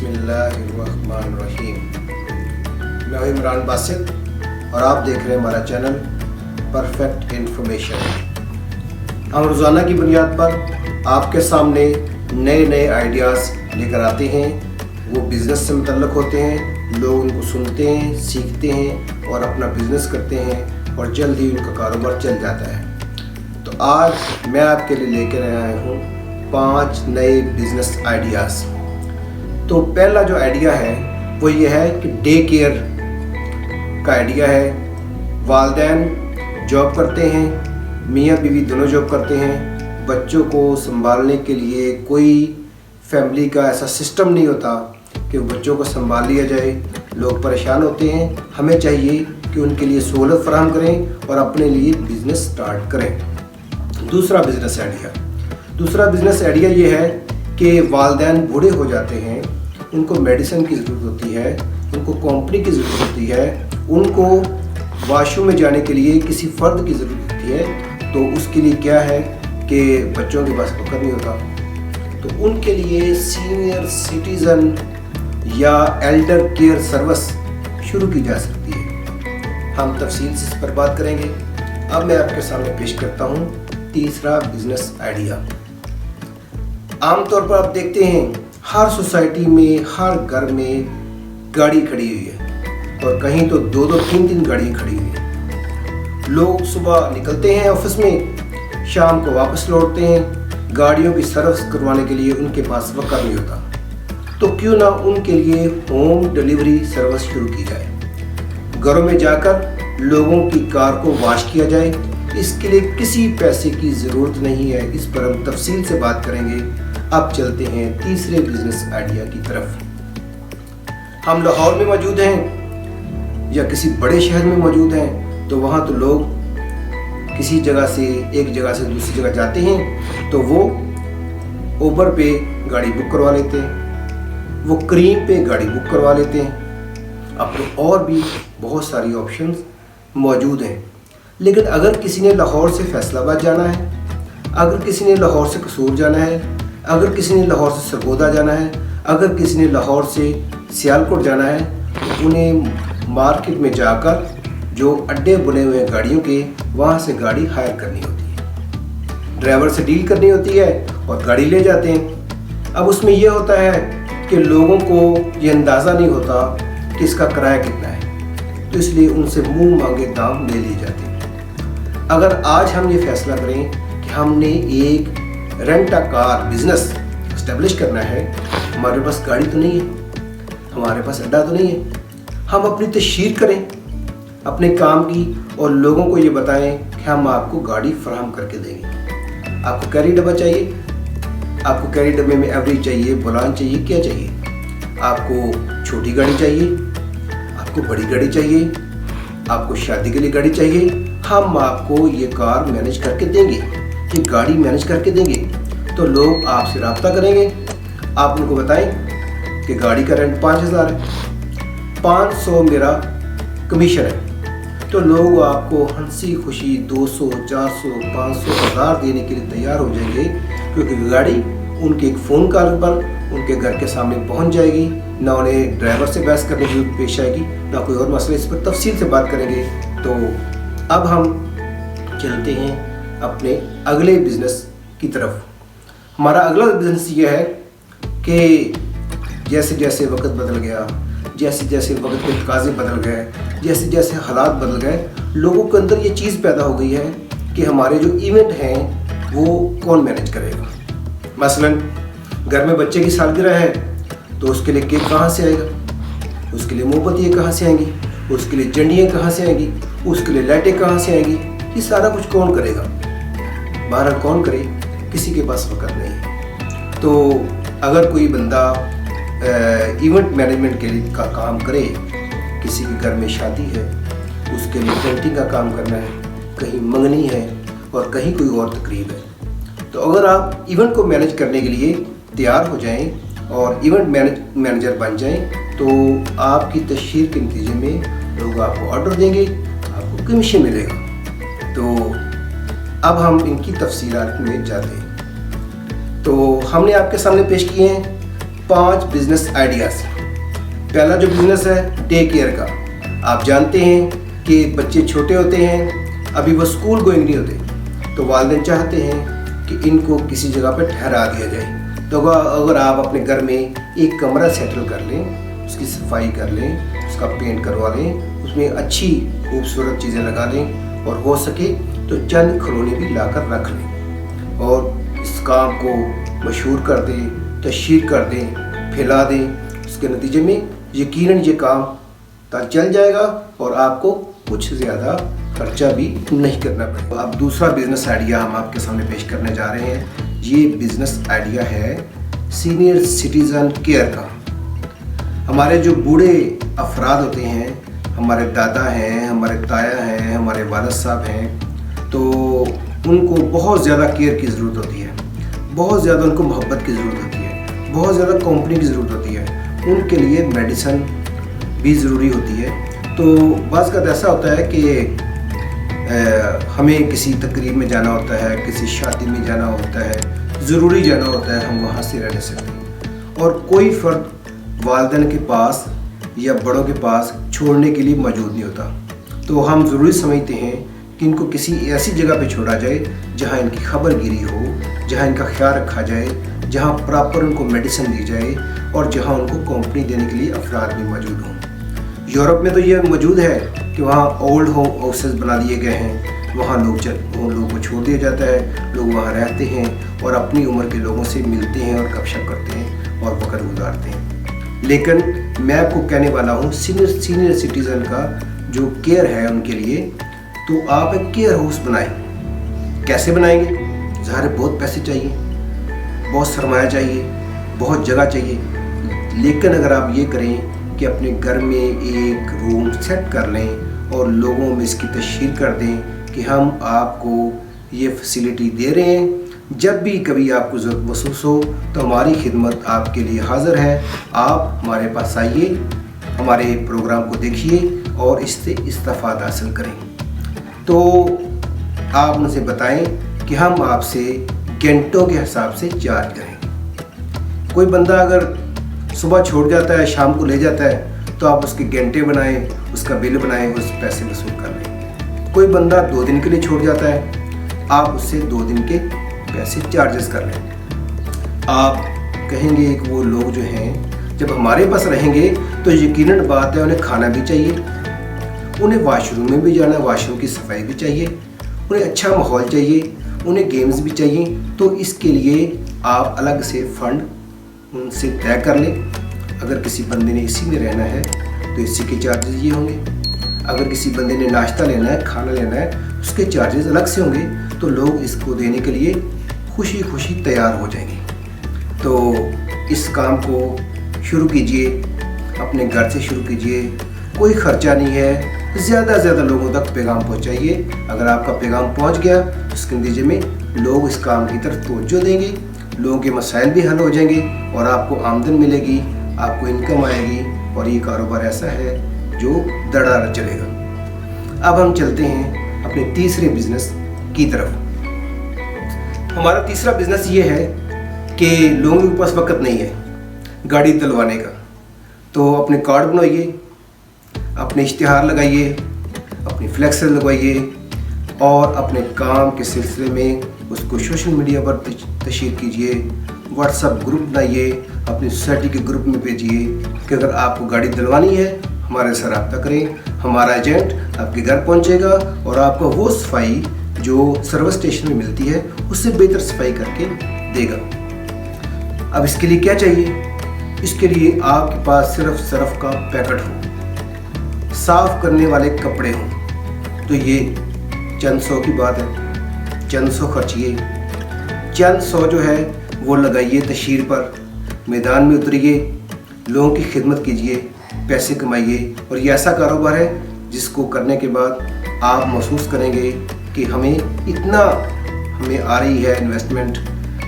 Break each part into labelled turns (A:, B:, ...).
A: बिस्मिल्लाहिर्रहमानिर्रहीम। मैं हूं इमरान बासित और आप देख रहे हैं हमारा चैनल परफेक्ट इंफॉर्मेशन। हम रोज़ाना की बुनियाद पर आपके सामने नए नए आइडियाज़ लेकर आते हैं। वो बिज़नेस से मुतल्लक़ होते हैं, लोग उनको सुनते हैं, सीखते हैं और अपना बिज़नेस करते हैं और जल्द ही उनका कारोबार चल जाता है। तो आज मैं आपके लिए लेकर आया हूँ 5 नए बिज़नेस आइडियाज़। तो पहला जो आइडिया है वो ये है कि डे केयर का आइडिया है। वालिदैन जॉब करते हैं, मियाँ बीवी दोनों जॉब करते हैं, बच्चों को संभालने के लिए कोई फैमिली का ऐसा सिस्टम नहीं होता कि बच्चों को संभाल लिया जाए। लोग परेशान होते हैं, हमें चाहिए कि उनके लिए सहूलत फराहम करें और अपने लिए बिज़नेस स्टार्ट करें। दूसरा बिज़नेस आइडिया ये है कि वालिदैन बूढ़े हो जाते हैं, उनको मेडिसिन की ज़रूरत होती है, उनको कंपनी की ज़रूरत होती है, उनको वॉशरूम में जाने के लिए किसी फ़र्द की ज़रूरत होती है। तो उसके लिए क्या है कि बच्चों के पास वक्त नहीं होता, तो उनके लिए सीनियर सिटीज़न या एल्डर केयर सर्विस शुरू की जा सकती है। हम तफसील से इस पर बात करेंगे। अब मैं आपके सामने पेश करता हूँ तीसरा बिज़नेस आइडिया। आमतौर पर आप देखते हैं हर सोसाइटी में, हर घर में गाड़ी खड़ी हुई है और कहीं तो 2-2, 3-3 गाड़ियाँ खड़ी हुई हैं। लोग सुबह निकलते हैं ऑफिस में, शाम को वापस लौटते हैं। गाड़ियों की सर्विस करवाने के लिए उनके पास वक्त नहीं होता, तो क्यों ना उनके लिए होम डिलीवरी सर्विस शुरू की जाए। घरों में जाकर लोगों की कार को वॉश किया जाए। इसके लिए किसी पैसे की ज़रूरत नहीं है। इस पर हम तफसील से बात करेंगे। अब चलते हैं तीसरे बिजनेस आइडिया की तरफ। हम लाहौर में मौजूद हैं या किसी बड़े शहर में मौजूद हैं, तो वहाँ तो लोग किसी जगह से, एक जगह से दूसरी जगह जाते हैं तो वो उबर पे गाड़ी बुक करवा लेते हैं, वो क्रीम पे गाड़ी बुक करवा लेते हैं। अब तो और भी बहुत सारी ऑप्शंस मौजूद हैं। लेकिन अगर किसी ने लाहौर से फैसलाबाद जाना है, अगर किसी ने लाहौर से कसूर जाना है, अगर किसी ने लाहौर से सरगोदा जाना है, अगर किसी ने लाहौर से सियालकोट जाना है, तो उन्हें मार्केट में जाकर जो अड्डे बने हुए हैं गाड़ियों के, वहाँ से गाड़ी हायर करनी होती है, ड्राइवर से डील करनी होती है और गाड़ी ले जाते हैं। अब उसमें यह होता है कि लोगों को ये अंदाज़ा नहीं होता कि इसका किराया कितना है, तो इसलिए उनसे मुंह मांगे दाम ले लिए जाते हैं। अगर आज हम ये फैसला करें कि हमने एक rent a car business establish करना है, हमारे पास गाड़ी तो नहीं है, हमारे पास अड्डा तो नहीं है, हम अपनी तशहीर करें अपने काम की और लोगों को ये बताएं कि हम आपको गाड़ी फराहम करके देंगे। आपको कैरी डब्बा चाहिए, आपको कैरी डब्बे में एवरेज चाहिए, बुलान चाहिए, क्या चाहिए? आपको छोटी गाड़ी चाहिए, आपको बड़ी गाड़ी चाहिए, आपको शादी के लिए गाड़ी चाहिए, हम आपको ये कार मैनेज करके देंगे, ये गाड़ी मैनेज करके देंगे। तो लोग आपसे रब्ता करेंगे, आप उनको बताएं कि गाड़ी का रेंट 5000 है, 500 मेरा कमीशन है, तो लोग आपको हंसी खुशी 200, 400, 500, 1000 देने के लिए तैयार हो जाएंगे, क्योंकि गाड़ी उनके एक फ़ोन कॉल पर उनके घर के सामने पहुंच जाएगी। ना उन्हें ड्राइवर से बहस करने की जरूरत पेश आएगी, ना कोई और मसला। इस पर तफसील से बात करेंगे। तो अब हम चलते हैं अपने अगले बिज़नेस की तरफ। हमारा अगला बिज़नेस ये है कि जैसे जैसे वक्त बदल गया, जैसे जैसे वक्त के तकाज़े बदल गए, जैसे जैसे हालात बदल गए, लोगों के अंदर ये चीज़ पैदा हो गई है कि हमारे जो इवेंट हैं वो कौन मैनेज करेगा। मसलन घर में बच्चे की सालगिरह है, तो उसके लिए केक कहाँ से आएगा, उसके लिए मोमबत्तियाँ कहाँ से आएंगी, उसके लिए झंडियाँ कहाँ से आएंगी, उसके लिए लाइटें कहाँ से आएंगी, ये सारा कुछ कौन करेगा? बहरहाल कौन करे, किसी के पास वक्त नहीं है। तो अगर कोई बंदा इवेंट मैनेजमेंट के लिए का काम करे, किसी के घर में शादी है, उसके लिए पेंटिंग का काम करना है, कहीं मंगनी है और कहीं कोई और तकरीब है, तो अगर आप इवेंट को मैनेज करने के लिए तैयार हो जाएं और इवेंट मैनेजर बन जाएं, तो आपकी तशहीर के नतीजे में लोग आपको ऑर्डर देंगे, आपको कमीशन मिलेगा। तो अब हम इनकी तफसीलात में जाते हैं। तो हमने आपके सामने पेश किए हैं 5 बिजनेस आइडियाज़। पहला जो बिजनेस है डे केयर का। आप जानते हैं कि बच्चे छोटे होते हैं, अभी वो स्कूल गोइंग नहीं होते, तो वालिदैन चाहते हैं कि इनको किसी जगह पर ठहरा दिया जाए। तो अगर आप अपने घर में एक कमरा सेटल कर लें, उसकी सफाई कर लें, उसका पेंट करवा लें, उसमें अच्छी खूबसूरत चीज़ें लगा लें और हो सके तो चंद खिलौने भी लाकर रख लें और इस काम को मशहूर कर दें, तशहीर कर दें, फैला दें। उसके नतीजे में यकीनन ये काम चल जाएगा और आपको कुछ ज़्यादा खर्चा भी नहीं करना पड़ेगा। अब दूसरा बिजनेस आइडिया हम आपके सामने पेश करने जा रहे हैं। ये बिजनेस आइडिया है सीनियर सिटीज़न केयर का। हमारे जो बूढ़े अफराद होते हैं, हमारे दादा हैं, हमारे ताया हैं, हमारे वालिद साहब हैं, तो उनको बहुत ज़्यादा केयर की ज़रूरत होती है, बहुत ज़्यादा उनको मोहब्बत की ज़रूरत होती है, बहुत ज़्यादा कंपनी की ज़रूरत होती है। उनके लिए मेडिसिन भी ज़रूरी होती है। तो बाज़ का ऐसा होता है कि हमें किसी तकरीब में जाना होता है, किसी शादी में जाना होता है, ज़रूरी जाना होता है, हम वहाँ से रह नहीं सकते और कोई फ़र्द वालिदैन के पास या बड़ों के पास छोड़ने के लिए मौजूद नहीं होता। तो हम ज़रूरी समझते हैं कि इनको किसी ऐसी जगह पे छोड़ा जाए जहाँ इनकी खबरगिरी हो, जहाँ इनका ख्याल रखा जाए, जहाँ प्रॉपर उनको मेडिसिन दी जाए और जहाँ उनको कंपनी देने के लिए अफराद भी मौजूद हों। यूरोप में तो ये मौजूद है कि वहाँ ओल्ड होम हाउसेस बना दिए गए हैं, वहाँ लोगों को छोड़ दिया जाता है, लोग वहाँ रहते हैं और अपनी उम्र के लोगों से मिलते हैं और गपशप करते हैं और वक्त गुजारते हैं। लेकिन मैं आपको कहने वाला हूँ सीनियर सिटीज़न का जो केयर है उनके लिए, तो आप एक केयर हाउस बनाएं। कैसे बनाएंगे? ज़ाहिर बहुत पैसे चाहिए, बहुत सरमाया चाहिए, बहुत जगह चाहिए। लेकिन अगर आप ये करें कि अपने घर में एक रूम सेट कर लें और लोगों में इसकी तशहीर कर दें कि हम आपको ये फैसिलिटी दे रहे हैं, जब भी कभी आपको ज़रूरत महसूस हो तो हमारी खिदमत आपके लिए हाज़िर है। आप हमारे पास आइए, हमारे प्रोग्राम को देखिए और इससे इस्तेफ़ादा हासिल करें। तो आप उनसे बताएं कि हम आपसे घंटों के हिसाब से चार्ज करें। कोई बंदा अगर सुबह छोड़ जाता है, शाम को ले जाता है, तो आप उसके घंटे बनाएं, उसका बिल बनाएं, उस पैसे वसूल कर लें। कोई बंदा 2 दिन के लिए छोड़ जाता है, आप उससे 2 दिन के पैसे चार्जेस कर लें। आप कहेंगे कि वो लोग जो हैं जब हमारे पास रहेंगे तो यकीनन बात है उन्हें खाना भी चाहिए, उन्हें वॉशरूम में भी जाना है, वॉशरूम की सफाई भी चाहिए, उन्हें अच्छा माहौल चाहिए, उन्हें गेम्स भी चाहिए। तो इसके लिए आप अलग से फ़ंड उनसे तय कर लें। अगर किसी बंदे ने एसी में रहना है तो एसी के चार्जेस ये होंगे, अगर किसी बंदे ने नाश्ता लेना है, खाना लेना है, उसके चार्जेस अलग से होंगे। तो लोग इसको देने के लिए खुशी खुशी तैयार हो जाएंगे। तो इस काम को शुरू कीजिए, अपने घर से शुरू कीजिए, कोई ख़र्चा नहीं है, ज़्यादा से ज़्यादा लोगों तक पैगाम पहुंचाइए। अगर आपका पैगाम पहुंच गया तो उसके नतीजे में लोग इस काम की तरफ तवज्जो देंगे, लोगों के मसाइल भी हल हो जाएंगे और आपको आमदन मिलेगी, आपको इनकम आएगी और ये कारोबार ऐसा है जो दरदर चलेगा। अब हम चलते हैं अपने तीसरे बिजनेस की तरफ। हमारा तीसरा बिजनेस ये है कि लोगों के पास वक्त नहीं है गाड़ी दिलवाने का, तो अपने कार्ड बनाइए, अपने इश्तिहार लगाइए, अपनी फ्लैक्स लगवाइए और अपने काम के सिलसिले में उसको सोशल मीडिया पर तशहीर कीजिए, व्हाट्सएप ग्रुप बनाइए, अपनी सोसाइटी के ग्रुप में भेजिए कि अगर आपको गाड़ी दिलवानी है हमारे से रब्ता करें, हमारा एजेंट आपके घर पहुंचेगा और आपको वो सफाई जो सर्विस स्टेशन में मिलती है उससे बेहतर सफाई करके देगा। अब इसके लिए क्या चाहिए? इसके लिए आपके पास सिर्फ सर्फ का पैकेट हो, साफ करने वाले कपड़े हों, तो ये चंद सौ की बात है, चंद सौ खर्चिए, चंद सौ जो है वो लगाइए तशहीर पर, मैदान में उतरिए, लोगों की खिदमत कीजिए, पैसे कमाइए। और ये ऐसा कारोबार है जिसको करने के बाद आप महसूस करेंगे कि हमें आ रही है इन्वेस्टमेंट,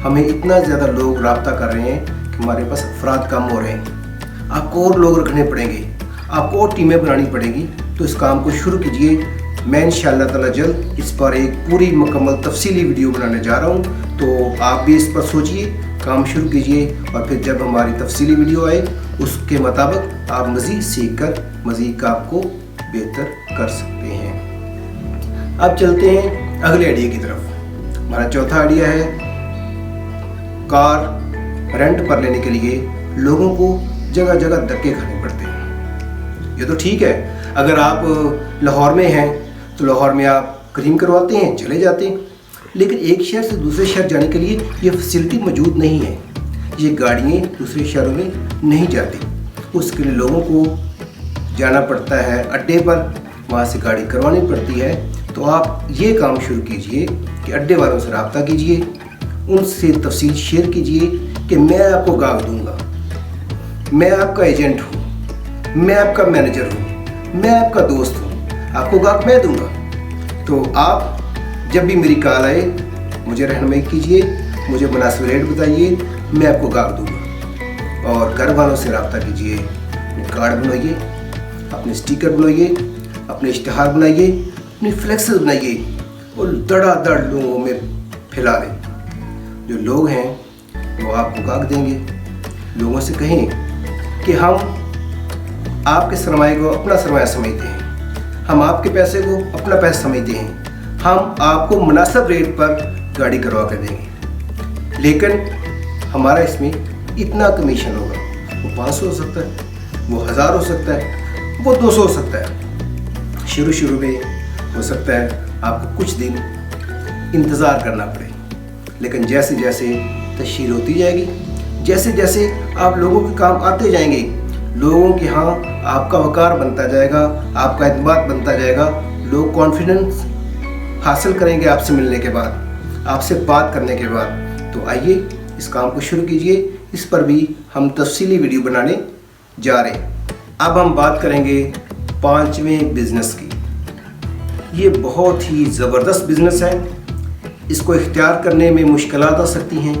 A: हमें इतना ज़्यादा लोग राब्ता कर रहे हैं कि हमारे पास अफराद कम हो रहे हैं। आपको और लोग रखने पड़ेंगे, आपको और टीमें बनानी पड़ेगी। तो इस काम को शुरू कीजिए। मैं इंशाअल्लाह ताला जल्द इस पर एक पूरी मुकम्मल तफसीली वीडियो बनाने जा रहा हूँ, तो आप भी इस पर सोचिए काम शुरू कीजिए और फिर जब हमारी तफसीली वीडियो आए उसके मुताबिक आप मज़ीद सीख कर मज़ीद काम को बेहतर कर सकते हैं। अब चलते हैं अगले आइडिया की तरफ। हमारा चौथा आइडिया है कार रेंट पर लेने के लिए लोगों को जगह जगह धक्के खाने पड़ते हैं। ये तो ठीक है, अगर आप लाहौर में हैं तो लाहौर में आप क्लेम करवाते हैं, चले जाते हैं, लेकिन एक शहर से दूसरे शहर जाने के लिए ये फैसिलिटी मौजूद नहीं है। ये गाड़ियाँ दूसरे शहरों में नहीं जाती, उसके लिए लोगों को जाना पड़ता है अड्डे पर, वहाँ से गाड़ी करवानी पड़ती है। तो आप ये काम शुरू कीजिए कि अड्डे वालों से रब्ता कीजिए, उनसे तफसील शेयर कीजिए कि मैं आपको गाहक दूंगा, मैं आपका एजेंट हूँ, मैं आपका मैनेजर हूँ, मैं आपका दोस्त हूँ, आपको गाहक मैं दूंगा। तो आप जब भी मेरी कॉल आए मुझे रहनुमाई कीजिए, मुझे मुनासिब रेट बताइए, मैं आपको गाहक दूंगा। और घर वालों से रब्ता कीजिए, अपने कार्ड बनवाइए, अपने स्टिकर बनवाइए, अपने इश्तहार बनाइए, अपनी फ्लेक्सेस बनाइए और धड़ाधड़ लोगों में फैला दें। जो लोग हैं वो आपको गाहक देंगे। लोगों से कहें कि हम आपके सरमाए को अपना सरमाया समझते हैं, हम आपके पैसे को अपना पैसा समझते हैं, हम आपको मुनासिब रेट पर गाड़ी करवा कर देंगे, लेकिन हमारा इसमें इतना कमीशन होगा। वो 500 हो सकता है, वो 1000 हो सकता है, वो 200 हो सकता है। शुरू में हो सकता है आपको कुछ दिन इंतज़ार करना पड़े, लेकिन जैसे जैसे तशहीर होती जाएगी, जैसे जैसे आप लोगों के काम आते जाएंगे, लोगों के यहाँ आपका वकार बनता जाएगा, आपका एतमाद बनता जाएगा, लोग कॉन्फिडेंस हासिल करेंगे आपसे मिलने के बाद, आपसे बात करने के बाद। तो आइए इस काम को शुरू कीजिए। इस पर भी हम तफसीली वीडियो बनाने जा रहे हैं। अब हम बात करेंगे 5वें बिजनेस की। ये बहुत ही ज़बरदस्त बिजनेस है, इसको इख्तियार करने में मुश्किलात आ सकती हैं,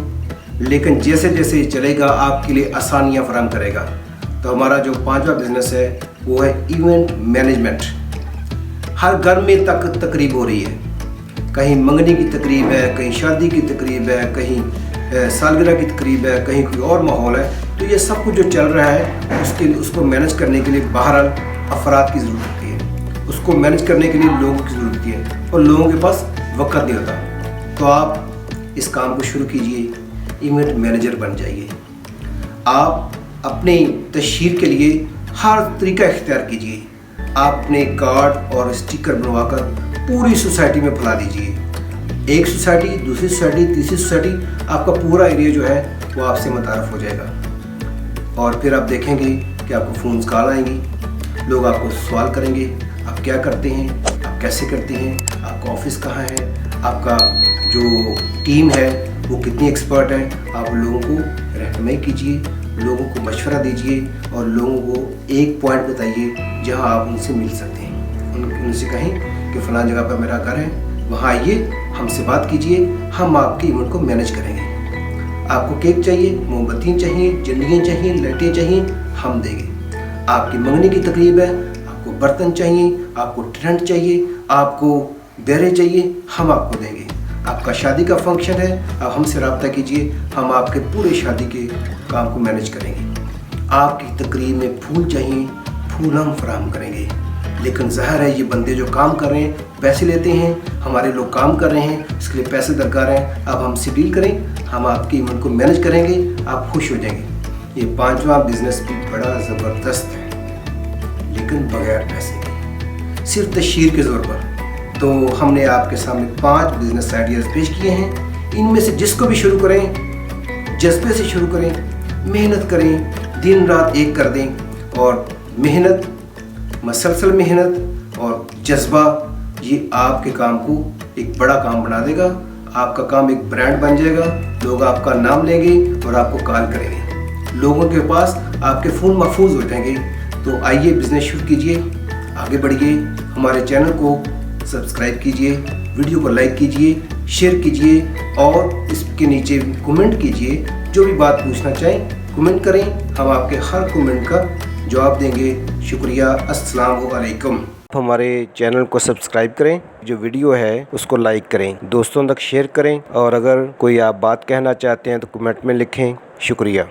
A: लेकिन जैसे जैसे चलेगा आपके लिए आसानियाँ फराहम करेगा। तो हमारा जो 5वां बिजनेस है वो है इवेंट मैनेजमेंट। हर घर में तकरीब हो रही है, कहीं मंगनी की तकरीब है, कहीं शादी की तकरीब है, कहीं सालगिरह की तकरीब है, कहीं कोई और माहौल है। तो ये सब कुछ जो चल रहा है उसको मैनेज करने के लिए बहरहाल अफराद की ज़रूरत होती है, उसको मैनेज करने के लिए लोगों की ज़रूरत होती है और लोगों के पास वक्त नहीं होता। तो आप इस काम को शुरू कीजिए, इवेंट मैनेजर बन जाइए। आप अपने तशहीर के लिए हर तरीका इख्तियार कीजिए। आप अपने कार्ड और स्टिकर बनवाकर पूरी सोसाइटी में फैला दीजिए। एक सोसाइटी, दूसरी सोसाइटी, तीसरी सोसाइटी, आपका पूरा एरिया जो है वो आपसे मुतारफ़ हो जाएगा। और फिर आप देखेंगे कि आपको फ़ोन कॉल आएंगी, लोग आपको सवाल करेंगे आप क्या करते हैं, आप कैसे करते हैं, आपका ऑफिस कहाँ है, आपका जो टीम है वो कितनी एक्सपर्ट है। आप लोगों को रहनुमाई कीजिए, लोगों को मशवरा दीजिए और लोगों को एक पॉइंट बताइए जहां आप उनसे मिल सकते हैं। उनसे कहें कि फ़लाँ जगह पर मेरा घर है, वहाँ आइए, हमसे बात कीजिए, हम आपके इवेंट को मैनेज करेंगे। आपको केक चाहिए, मोमबत्तियाँ चाहिए, झंडियाँ चाहिए, लाइटें चाहिए, हम देंगे। आपकी मंगनी की तकरीब है, आपको बर्तन चाहिए, आपको टेंट चाहिए, आपको बेरे चाहिए, हम आपको देंगे। आपका शादी का फंक्शन है, आप हमसे रब्ता कीजिए, हम आपके पूरे शादी के काम को मैनेज करेंगे। आपकी तकरीब में फूल चाहिए, फूल हम फराहम करेंगे। लेकिन ज़ाहिर है ये बंदे जो काम कर रहे हैं पैसे लेते हैं, हमारे लोग काम कर रहे हैं, इसके लिए पैसे दरकार हैं। आप हमसे डील करें, हम आपके इवेंट को मैनेज करेंगे, आप खुश हो जाएंगे। ये 5वां बिजनेस भी बड़ा ज़बरदस्त है, लेकिन बगैर पैसे के, सिर्फ तशहीर के ज़ोर पर। तो हमने आपके सामने 5 बिजनेस आइडियाज़ पेश किए हैं। इनमें से जिसको भी शुरू करें, जज्बे से शुरू करें, मेहनत करें, दिन रात एक कर दें। और मेहनत, मसलसल मेहनत और जज्बा, ये आपके काम को एक बड़ा काम बना देगा। आपका काम एक ब्रांड बन जाएगा, लोग आपका नाम लेंगे और आपको कॉल करेंगे, लोगों के पास आपके फ़ोन महफूज हो जाएंगे। तो आइए बिजनेस शुरू कीजिए, आगे बढ़िए, हमारे चैनल को सब्सक्राइब कीजिए, वीडियो को लाइक कीजिए, शेयर कीजिए और इसके नीचे कमेंट कीजिए। जो भी बात पूछना चाहें कमेंट करें, हम आपके हर कमेंट का जवाब देंगे। शुक्रिया। अस्सलाम वालेकुम। हमारे चैनल को सब्सक्राइब करें, जो वीडियो है उसको लाइक करें, दोस्तों तक शेयर करें और अगर कोई आप बात कहना चाहते हैं तो कमेंट में लिखें। शुक्रिया।